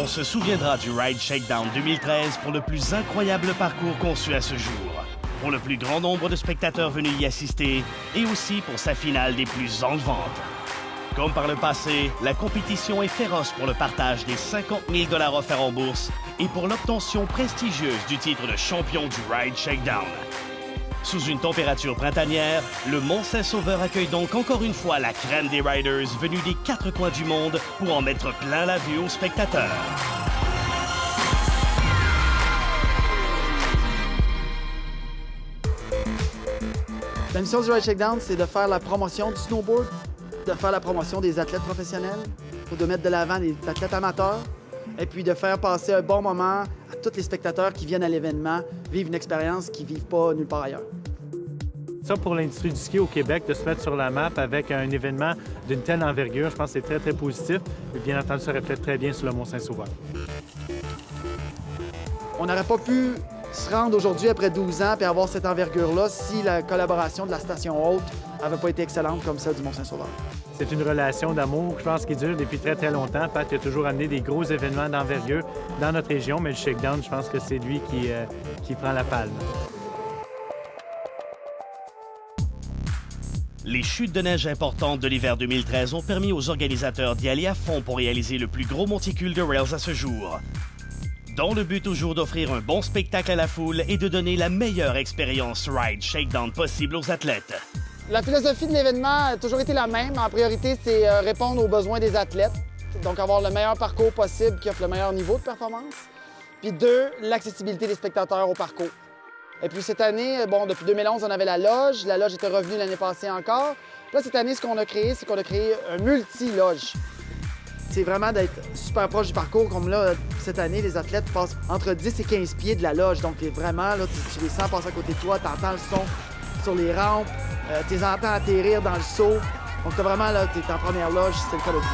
On se souviendra du Ride Shakedown 2013 pour le plus incroyable parcours conçu à ce jour, pour le plus grand nombre de spectateurs venus y assister et aussi pour sa finale des plus enlevantes. Comme par le passé, la compétition est féroce pour le partage des 50 000 $ offerts en bourse et pour l'obtention prestigieuse du titre de champion du Ride Shakedown. Sous une température printanière, le Mont-Saint-Sauveur accueille donc encore une fois la crème des riders venus des 4 coins du monde pour en mettre plein la vue aux spectateurs. La mission du Ride Shakedown, c'est de faire la promotion du snowboard, de faire la promotion des athlètes professionnels, de mettre de l'avant des athlètes amateurs, et puis de faire passer un bon moment à tous les spectateurs qui viennent à l'événement, vivre une expérience qu'ils ne vivent pas nulle part ailleurs. Ça, pour l'industrie du ski au Québec, de se mettre sur la map avec un événement d'une telle envergure, je pense que c'est très, très positif. Et bien entendu, ça reflète très bien sur le Mont-Saint-Sauveur. On n'aurait pas pu se rendre aujourd'hui après 12 ans et avoir cette envergure-là si la collaboration de la station haute n'avait pas été excellente comme celle du Mont-Saint-Sauveur. C'est une relation d'amour, je pense, qui dure depuis très, très longtemps. Pat a toujours amené des gros événements d'envergure dans notre région, mais le Shakedown, je pense que c'est lui qui prend la palme. Les chutes de neige importantes de l'hiver 2013 ont permis aux organisateurs d'y aller à fond pour réaliser le plus gros monticule de rails à ce jour. Dans le but toujours d'offrir un bon spectacle à la foule et de donner la meilleure expérience Ride Shakedown possible aux athlètes. La philosophie de l'événement a toujours été la même. En priorité, c'est répondre aux besoins des athlètes, donc avoir le meilleur parcours possible qui offre le meilleur niveau de performance. Puis 2, l'accessibilité des spectateurs au parcours. Et puis cette année, bon, depuis 2011, on avait la loge. La loge était revenue l'année passée encore. Puis là, cette année, ce qu'on a créé, c'est qu'on a créé un multi-loge. C'est vraiment d'être super proche du parcours. Comme là, cette année, les athlètes passent entre 10 et 15 pieds de la loge. Donc vraiment, là, tu les sens passer à côté de toi, tu entends le son sur les rampes, tu les entends atterrir dans le saut. Donc t'as vraiment, là, tu es en première loge, c'est le cas de dire.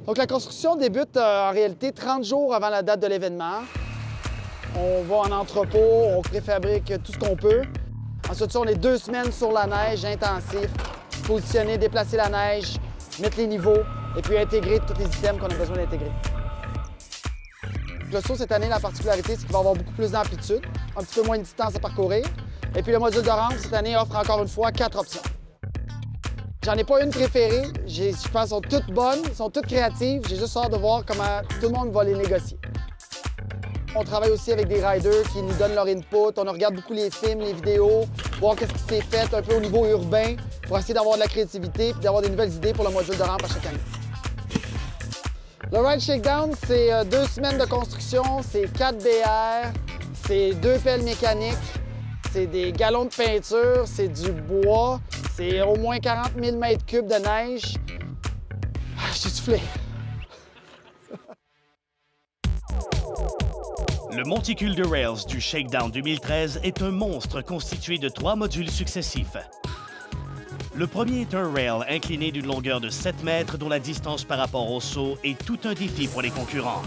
Donc la construction débute en réalité 30 jours avant la date de l'événement. On va en entrepôt, on préfabrique tout ce qu'on peut. Ensuite, on est 2 semaines sur la neige intensif, positionner, déplacer la neige, mettre les niveaux et puis intégrer tous les items qu'on a besoin d'intégrer. Le saut cette année, la particularité, c'est qu'il va avoir beaucoup plus d'amplitude, un petit peu moins de distance à parcourir. Et puis le module de rampe cette année offre encore une fois 4 options. J'en ai pas une préférée. Je pense qu'elles sont toutes bonnes, sont toutes créatives. J'ai juste hâte de voir comment tout le monde va les négocier. On travaille aussi avec des riders qui nous donnent leur input. On regarde beaucoup les films, les vidéos, voir qu'est-ce qui s'est fait un peu au niveau urbain pour essayer d'avoir de la créativité et d'avoir des nouvelles idées pour le module de rampe à chaque année. Le Ride Shakedown, c'est 2 semaines de construction, c'est 4 BR, c'est 2 pelles mécaniques, c'est des galons de peinture, c'est du bois, c'est au moins 40 000 mètres cubes de neige. J'ai soufflé. Le monticule de rails du Shakedown 2013 est un monstre constitué de 3 modules successifs. Le premier est un rail incliné d'une longueur de 7 mètres dont la distance par rapport au saut est tout un défi pour les concurrents.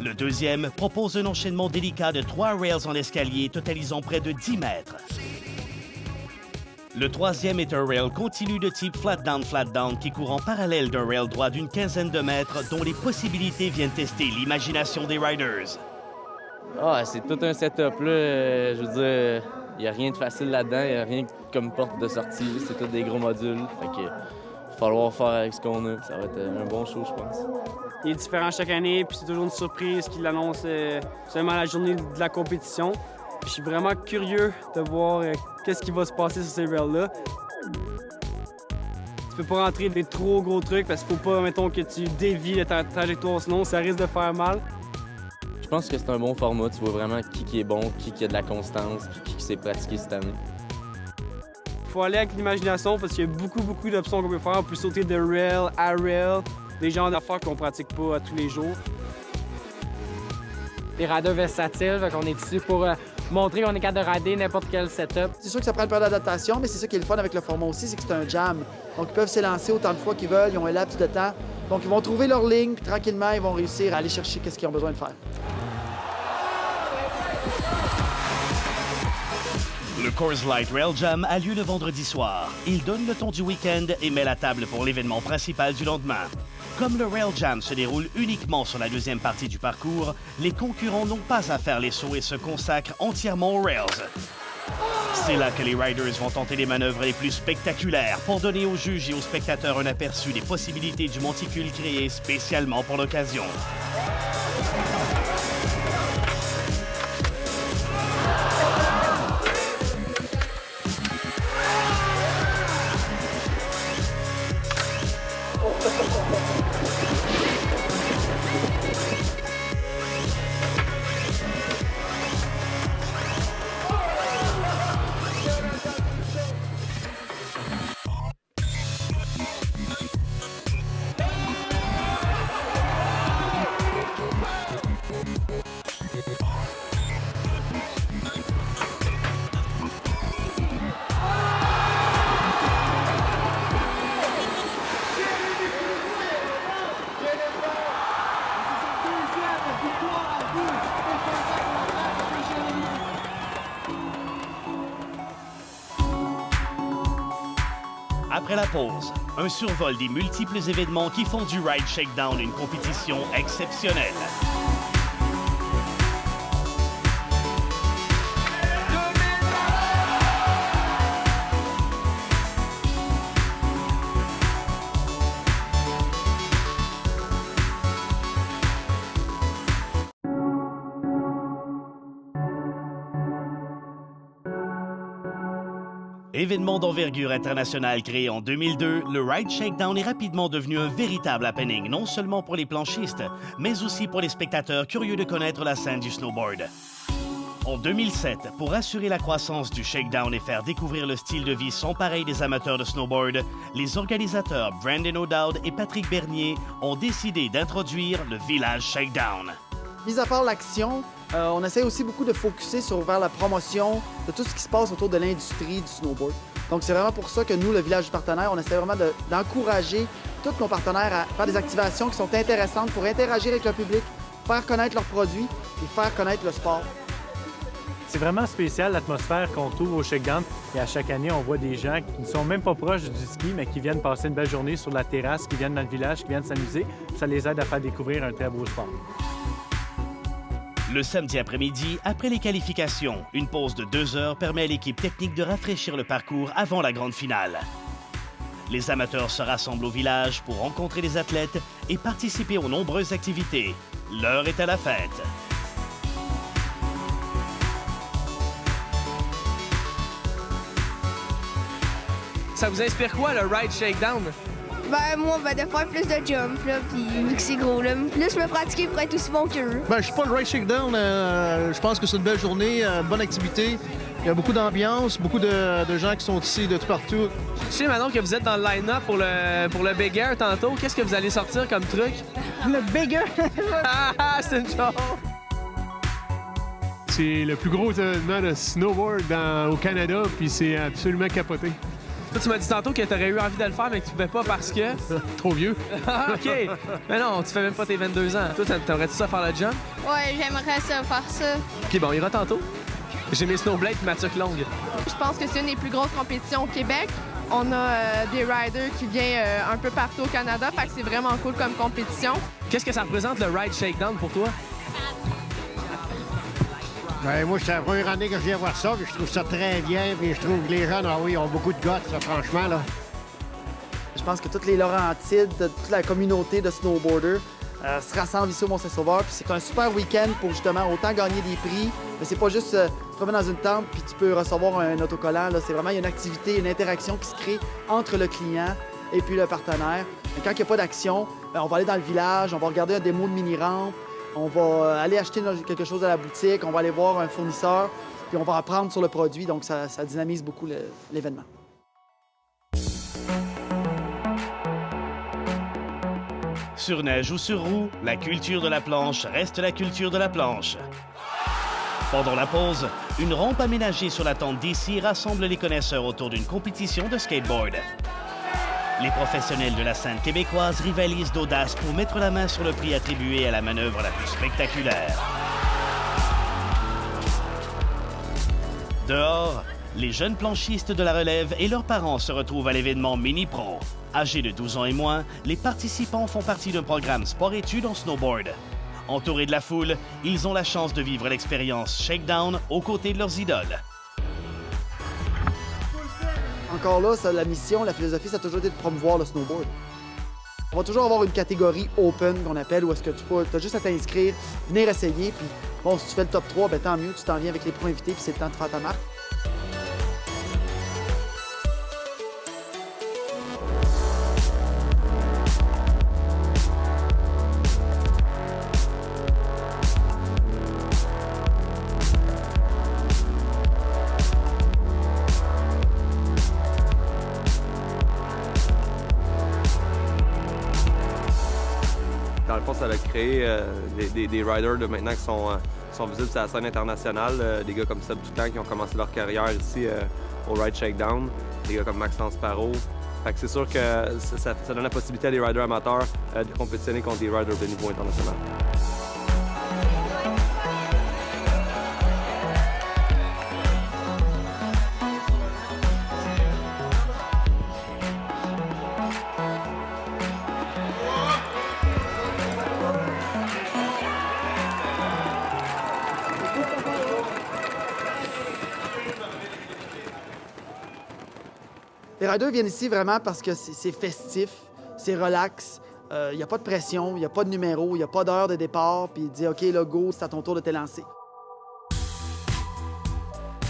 Le deuxième propose un enchaînement délicat de 3 rails en escalier totalisant près de 10 mètres. Le troisième est un rail continu de type flat-down qui court en parallèle d'un rail droit d'une quinzaine de mètres dont les possibilités viennent tester l'imagination des riders. Ah, c'est tout un setup, là. Je veux dire, il n'y a rien de facile là-dedans, il n'y a rien comme porte de sortie. C'est tous des gros modules. Fait que, il va falloir faire avec ce qu'on a. Ça va être un bon show, je pense. Il est différent chaque année, puis c'est toujours une surprise qu'il annonce seulement la journée de la compétition. Je suis vraiment curieux de voir qu'est-ce qui va se passer sur ces rails-là. Tu peux pas rentrer des trop gros trucs parce qu'il faut pas, mettons, que tu dévies ta trajectoire, sinon ça risque de faire mal. Je pense que c'est un bon format. Tu vois vraiment qui est bon, qui a de la constance, puis qui s'est pratiqué cette année. Il faut aller avec l'imagination parce qu'il y a beaucoup d'options qu'on peut faire. On peut sauter de rail à rail, des genres d'affaires qu'on pratique pas à tous les jours. Des riders versatiles, fait qu'on est ici pour montrer qu'on est capable de rider n'importe quel setup. C'est sûr que ça prend une période d'adaptation, mais c'est ça qui est le fun avec le format aussi, c'est que c'est un jam. Donc ils peuvent s'élancer autant de fois qu'ils veulent, ils ont un laps de temps. Donc ils vont trouver leur ligne, puis tranquillement, ils vont réussir à aller chercher ce qu'ils ont besoin de faire. Le Coors Light Rail Jam a lieu le vendredi soir. Il donne le ton du week-end et met la table pour l'événement principal du lendemain. Comme le Rail Jam se déroule uniquement sur la deuxième partie du parcours, les concurrents n'ont pas à faire les sauts et se consacrent entièrement aux rails. C'est là que les riders vont tenter les manœuvres les plus spectaculaires pour donner aux juges et aux spectateurs un aperçu des possibilités du monticule créé spécialement pour l'occasion. Après la pause, un survol des multiples événements qui font du Ride Shakedown une compétition exceptionnelle. Événement d'envergure internationale créé en 2002, le Ride Shakedown est rapidement devenu un véritable happening, non seulement pour les planchistes, mais aussi pour les spectateurs curieux de connaître la scène du snowboard. En 2007, pour assurer la croissance du Shakedown et faire découvrir le style de vie sans pareil des amateurs de snowboard, les organisateurs Brandon O'Dowd et Patrick Bernier ont décidé d'introduire le Village Shakedown. Mis à part l'action, on essaie aussi beaucoup de focusser vers la promotion de tout ce qui se passe autour de l'industrie du snowboard. Donc c'est vraiment pour ça que nous, le Village du partenaire, on essaie vraiment d'encourager tous nos partenaires à faire des activations qui sont intéressantes pour interagir avec le public, faire connaître leurs produits et faire connaître le sport. C'est vraiment spécial l'atmosphère qu'on trouve au Shakedown. Et à chaque année, on voit des gens qui ne sont même pas proches du ski, mais qui viennent passer une belle journée sur la terrasse, qui viennent dans le village, qui viennent s'amuser. Ça les aide à faire découvrir un très beau sport. Le samedi après-midi, après les qualifications, une pause de 2 heures permet à l'équipe technique de rafraîchir le parcours avant la grande finale. Les amateurs se rassemblent au village pour rencontrer les athlètes et participer aux nombreuses activités. L'heure est à la fête. Ça vous inspire quoi, le Ride Shakedown? Moi, de faire plus de jump, là, puis vu que c'est gros, là, plus me pratiquer pour être aussi bon qu'eux. Je suis pas le Ride Shakedown. Je pense que c'est une belle journée, bonne activité. Il y a beaucoup d'ambiance, beaucoup de gens qui sont ici de tout partout. Je sais maintenant que vous êtes dans le line-up pour le Big Air tantôt. Qu'est-ce que vous allez sortir comme truc? Le bigger! C'est une chose! C'est le plus gros événement de snowboard au Canada, puis c'est absolument capoté. Toi, tu m'as dit tantôt que tu aurais eu envie de le faire, mais que tu pouvais pas parce que... Trop vieux. OK. Mais non, tu fais même pas tes 22 ans. Toi, t'aimerais-tu ça faire le jump? Ouais, j'aimerais ça, faire ça. OK, bon, on ira tantôt. J'ai mes snowblades et ma tuque longue. Je pense que c'est une des plus grosses compétitions au Québec. On a des riders qui viennent un peu partout au Canada, fait que c'est vraiment cool comme compétition. Qu'est-ce que ça représente, le Ride Shakedown, pour toi? Moi, c'est la première année que je viens voir ça, puis je trouve ça très bien, puis je trouve que les jeunes, ont beaucoup de guts, ça, franchement, là. Je pense que toutes les Laurentides, toute la communauté de snowboarders se rassemblent ici au Mont-Saint-Sauveur. Puis c'est un super week-end pour justement autant gagner des prix, mais c'est pas juste tu te promènes dans une tente puis tu peux recevoir un autocollant. C'est vraiment une activité, une interaction qui se crée entre le client et puis le partenaire. Et quand il n'y a pas d'action, on va aller dans le village, on va regarder un démo de mini-rampe, on va aller acheter quelque chose à la boutique, on va aller voir un fournisseur, puis on va apprendre sur le produit. Donc ça dynamise beaucoup l'événement. Sur neige ou sur roue, la culture de la planche reste la culture de la planche. Pendant la pause, une rampe aménagée sur la tente d'ici rassemble les connaisseurs autour d'une compétition de skateboard. Les professionnels de la scène québécoise rivalisent d'audace pour mettre la main sur le prix attribué à la manœuvre la plus spectaculaire. Dehors, Les jeunes planchistes de la relève et leurs parents se retrouvent à l'événement Mini Pro. Âgés de 12 ans et moins, les participants font partie d'un programme sport-études en snowboard. Entourés de la foule, ils ont la chance de vivre l'expérience Shakedown aux côtés de leurs idoles. Encore là, la mission, la philosophie, ça a toujours été de promouvoir le snowboard. On va toujours avoir une catégorie open qu'on appelle, où est-ce que tu as juste à t'inscrire, venir essayer, puis bon, si tu fais le top 3, ben tant mieux, tu t'en viens avec les pros invités, puis c'est le temps de faire ta marque. Dans le fond, ça a créé des riders de maintenant qui sont visibles sur la scène internationale. Des gars comme Seb Toucan qui ont commencé leur carrière ici au Ride Shakedown. Des gars comme Maxence Parot. Fait que c'est sûr que ça donne la possibilité à des riders amateurs de compétitionner contre des riders de niveau international. Les riders viennent ici vraiment parce que c'est festif, c'est relax, il n'y a pas de pression, il n'y a pas de numéro, il n'y a pas d'heure de départ, puis ils disent « OK, là, go, c'est à ton tour de te lancer ».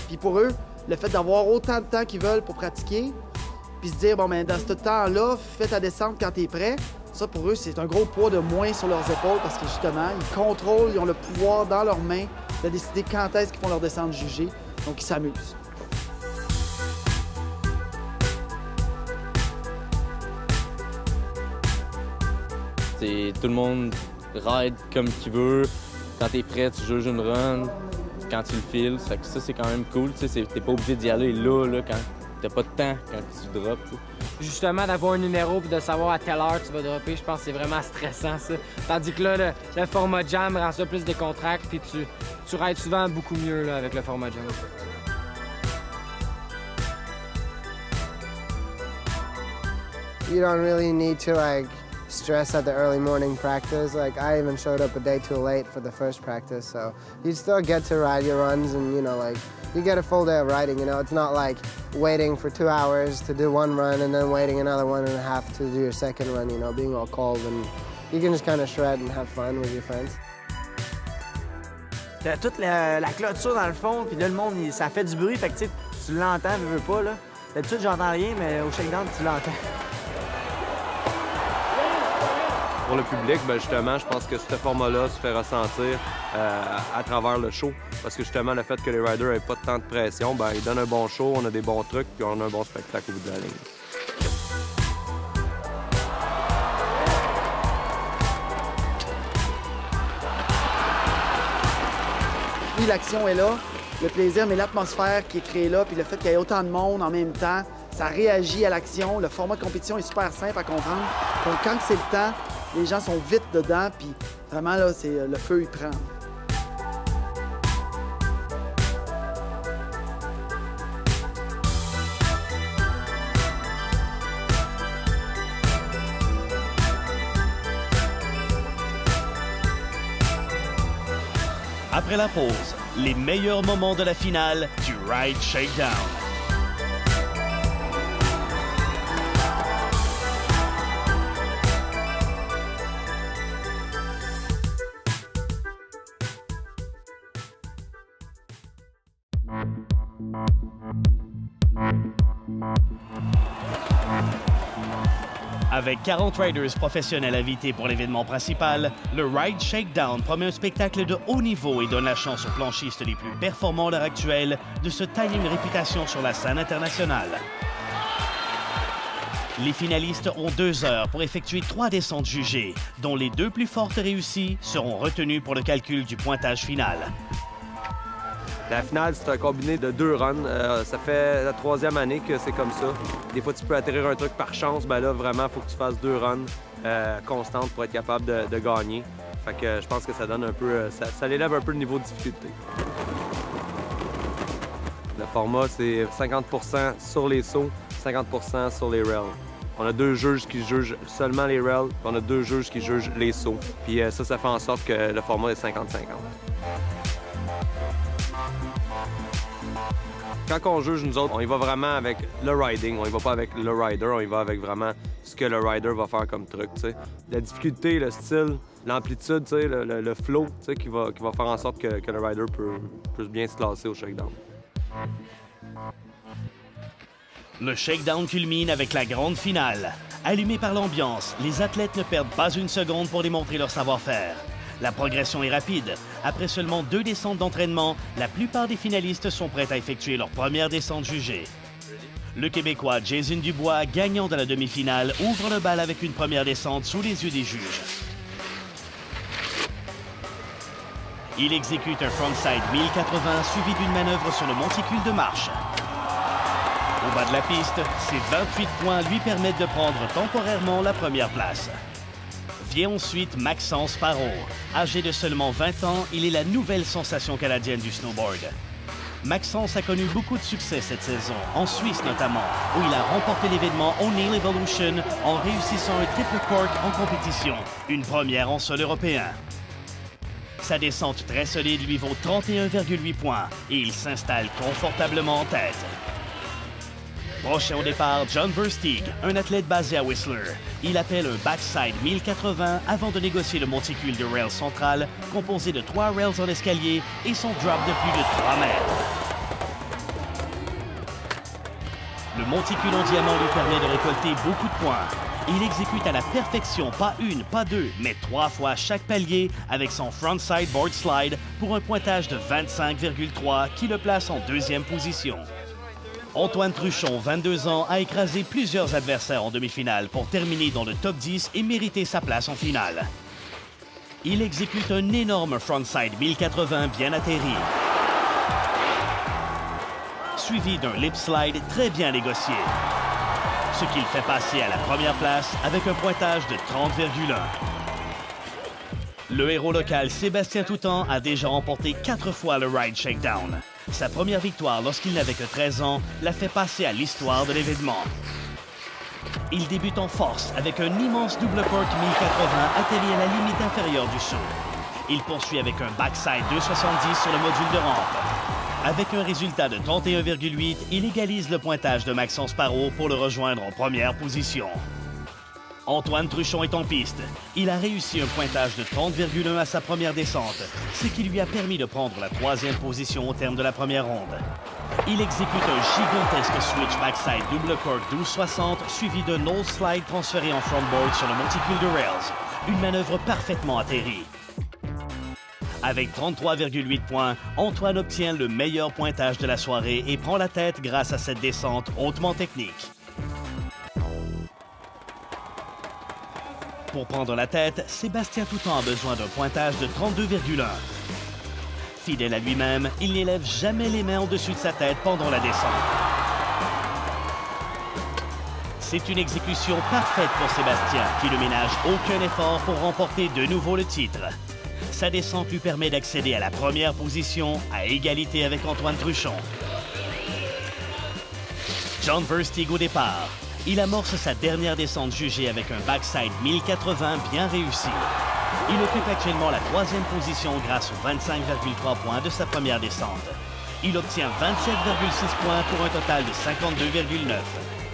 Puis pour eux, le fait d'avoir autant de temps qu'ils veulent pour pratiquer, puis se dire « Bon, ben dans ce temps-là, fais ta descente quand tu es prêt », ça, pour eux, c'est un gros poids de moins sur leurs épaules parce que, justement, ils contrôlent, ils ont le pouvoir dans leurs mains de décider quand est-ce qu'ils font leur descente jugée, donc ils s'amusent. Tout le monde ride comme qu'il veut. Quand t'es prêt, tu juges une run. Quand tu le files, ça c'est quand même cool. T'es pas obligé d'y aller là quand t'as pas de temps quand tu drops. T'sais. Justement, d'avoir un numéro et de savoir à quelle heure tu vas dropper, je pense que c'est vraiment stressant, ça. Tandis que là, le format jam rend ça plus décontracté, puis tu rides souvent beaucoup mieux là, avec le format jam. You don't really need to stress at the early morning practice. I even showed up a day too late for the first practice, so you still get to ride your runs and, you get a full day of riding, It's not like waiting for 2 hours to do one run and then waiting another 1.5 to do your second run, being all cold, and you can just kind of shred and have fun with your friends. T'as toute la clôture dans le fond, puis là, le monde, ça fait du bruit, fait que tu l'entends, veux pas, là. D'habitude, j'entends rien, mais au shakedown, tu l'entends. Pour le public, justement, je pense que ce format-là se fait ressentir à travers le show. Parce que justement, le fait que les riders n'aient pas tant de pression, ils donnent un bon show, on a des bons trucs, puis on a un bon spectacle au bout de la ligne. Oui, l'action est là, le plaisir, mais l'atmosphère qui est créée là, puis le fait qu'il y ait autant de monde en même temps, ça réagit à l'action. Le format de compétition est super simple à comprendre. Donc, quand c'est le temps, les gens sont vite dedans, puis vraiment, là, le feu, il prend. Après la pause, les meilleurs moments de la finale du Ride Shakedown. Avec 40 riders professionnels invités pour l'événement principal, le Ride Shakedown promet un spectacle de haut niveau et donne la chance aux planchistes les plus performants à l'heure actuelle de se tailler une réputation sur la scène internationale. Les finalistes ont 2 heures pour effectuer 3 descentes jugées, dont les 2 plus fortes réussies seront retenues pour le calcul du pointage final. La finale, c'est un combiné de 2 runs. Ça fait la 3e année que c'est comme ça. Des fois, tu peux atterrir un truc par chance. Là, vraiment, il faut que tu fasses 2 runs constantes pour être capable de gagner. Fait que je pense que ça donne un peu... ça élève un peu le niveau de difficulté. Le format, c'est 50% sur les sauts, 50% sur les rails. On a 2 juges qui jugent seulement les rails, puis on a 2 juges qui jugent les sauts. Puis ça fait en sorte que le format est 50-50. Quand on juge, nous autres, on y va vraiment avec le riding. On y va pas avec le rider, on y va avec vraiment ce que le rider va faire comme truc, t'sais. La difficulté, le style, l'amplitude, le flow, qui va faire en sorte que le rider peut bien se classer au shakedown. Le shakedown culmine avec la grande finale. Allumés par l'ambiance, les athlètes ne perdent pas une seconde pour démontrer leur savoir-faire. La progression est rapide. Après seulement 2 descentes d'entraînement, la plupart des finalistes sont prêts à effectuer leur première descente jugée. Le Québécois Jason Dubois, gagnant de la demi-finale, ouvre le bal avec une première descente sous les yeux des juges. Il exécute un frontside 1080 suivi d'une manœuvre sur le monticule de marche. Au bas de la piste, ses 28 points lui permettent de prendre temporairement la première place. Vient ensuite Maxence Parot. Âgé de seulement 20 ans, il est la nouvelle sensation canadienne du snowboard. Maxence a connu beaucoup de succès cette saison, en Suisse notamment, où il a remporté l'événement O'Neill Evolution en réussissant un triple cork en compétition, une première en sol européen. Sa descente très solide lui vaut 31,8 points et il s'installe confortablement en tête. Prochain au départ, John Versteeg, un athlète basé à Whistler. Il appelle un backside 1080 avant de négocier le monticule de rail central, composé de 3 rails en escalier et son drop de plus de 3 mètres. Le monticule en diamant lui permet de récolter beaucoup de points. Il exécute à la perfection pas une, pas 2, mais 3 fois chaque palier avec son frontside board slide pour un pointage de 25,3 qui le place en 2e position. Antoine Truchon, 22 ans, a écrasé plusieurs adversaires en demi-finale pour terminer dans le top 10 et mériter sa place en finale. Il exécute un énorme frontside 1080 bien atterri, suivi d'un lip slide très bien négocié, ce qui le fait passer à la première place avec un pointage de 30,1. Le héros local Sébastien Toutan a déjà remporté 4 fois le Ride Shakedown. Sa première victoire lorsqu'il n'avait que 13 ans l'a fait passer à l'histoire de l'événement. Il débute en force avec un immense double cork 1080 atterri à la limite inférieure du saut. Il poursuit avec un backside 270 sur le module de rampe. Avec un résultat de 31,8, il égalise le pointage de Maxence Parot pour le rejoindre en première position. Antoine Truchon est en piste. Il a réussi un pointage de 30,1 à sa première descente, ce qui lui a permis de prendre la 3e position au terme de la première ronde. Il exécute un gigantesque switch backside double cork 1260 suivi de nose slide transféré en frontboard sur le monticule de rails, une manœuvre parfaitement atterrie. Avec 33,8 points, Antoine obtient le meilleur pointage de la soirée et prend la tête grâce à cette descente hautement technique. Pour prendre la tête, Sébastien Toutan a besoin d'un pointage de 32,1. Fidèle à lui-même, il n'élève jamais les mains au-dessus de sa tête pendant la descente. C'est une exécution parfaite pour Sébastien, qui ne ménage aucun effort pour remporter de nouveau le titre. Sa descente lui permet d'accéder à la première position, à égalité avec Antoine Truchon. John Versteeg au départ. Il amorce sa dernière descente jugée avec un backside 1080 bien réussi. Il occupe actuellement la 3e position grâce aux 25,3 points de sa première descente. Il obtient 27,6 points pour un total de 52,9.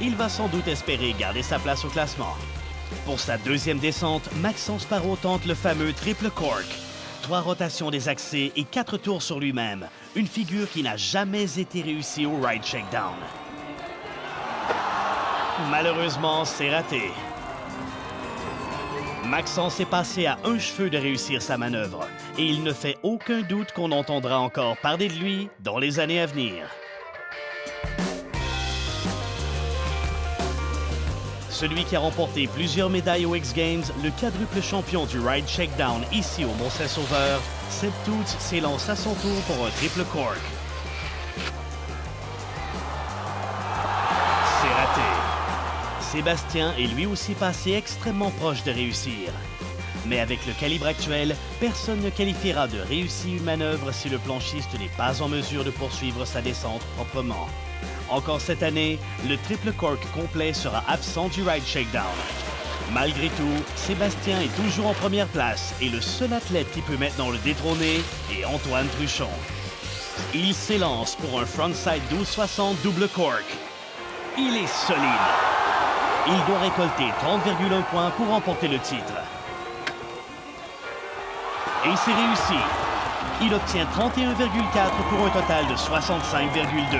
Il va sans doute espérer garder sa place au classement. Pour sa 2e descente, Maxence Parot tente le fameux triple cork. 3 rotations des accès et 4 tours sur lui-même. Une figure qui n'a jamais été réussie au Ride Shakedown. Malheureusement, c'est raté. Maxence est passé à un cheveu de réussir sa manœuvre et il ne fait aucun doute qu'on entendra encore parler de lui dans les années à venir. Celui qui a remporté plusieurs médailles aux X-Games, le quadruple champion du Ride Shakedown ici au Mont-Saint-Sauveur, Seb Toots s'élance à son tour pour un triple cork. C'est raté. Sébastien est lui aussi passé extrêmement proche de réussir. Mais avec le calibre actuel, personne ne qualifiera de réussie une manœuvre si le planchiste n'est pas en mesure de poursuivre sa descente proprement. Encore cette année, le triple cork complet sera absent du Ride Shakedown. Malgré tout, Sébastien est toujours en première place et le seul athlète qui peut maintenant le détrôner est Antoine Truchon. Il s'élance pour un frontside 1260 double cork. Il est solide. Il doit récolter 30,1 points pour remporter le titre. Et c'est réussi. Il obtient 31,4 pour un total de 65,2.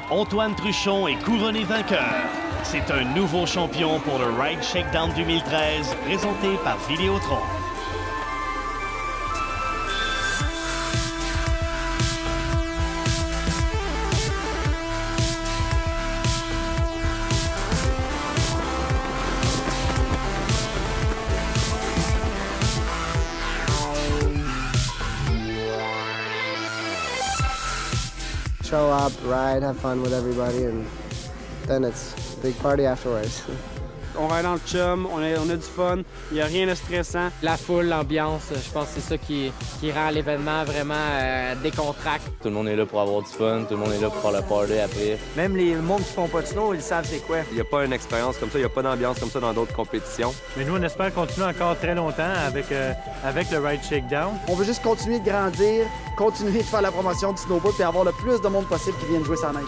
Antoine Truchon est couronné vainqueur. C'est un nouveau champion pour le Ride Shakedown 2013, présenté par Vidéotron. Show up, ride, have fun with everybody, and then it's a big party afterwards. On ride dans le chum, on a du fun, il n'y a rien de stressant. La foule, l'ambiance, je pense que c'est ça qui rend l'événement vraiment décontracté. Tout le monde est là pour avoir du fun, tout le monde est là pour faire le party après. Même les mondes qui font pas de snow, ils savent c'est quoi. Il n'y a pas une expérience comme ça, il n'y a pas d'ambiance comme ça dans d'autres compétitions. Mais nous, on espère continuer encore très longtemps avec le Ride Shakedown. On veut juste continuer de grandir, continuer de faire la promotion du snowboard et avoir le plus de monde possible qui vienne jouer sa neige.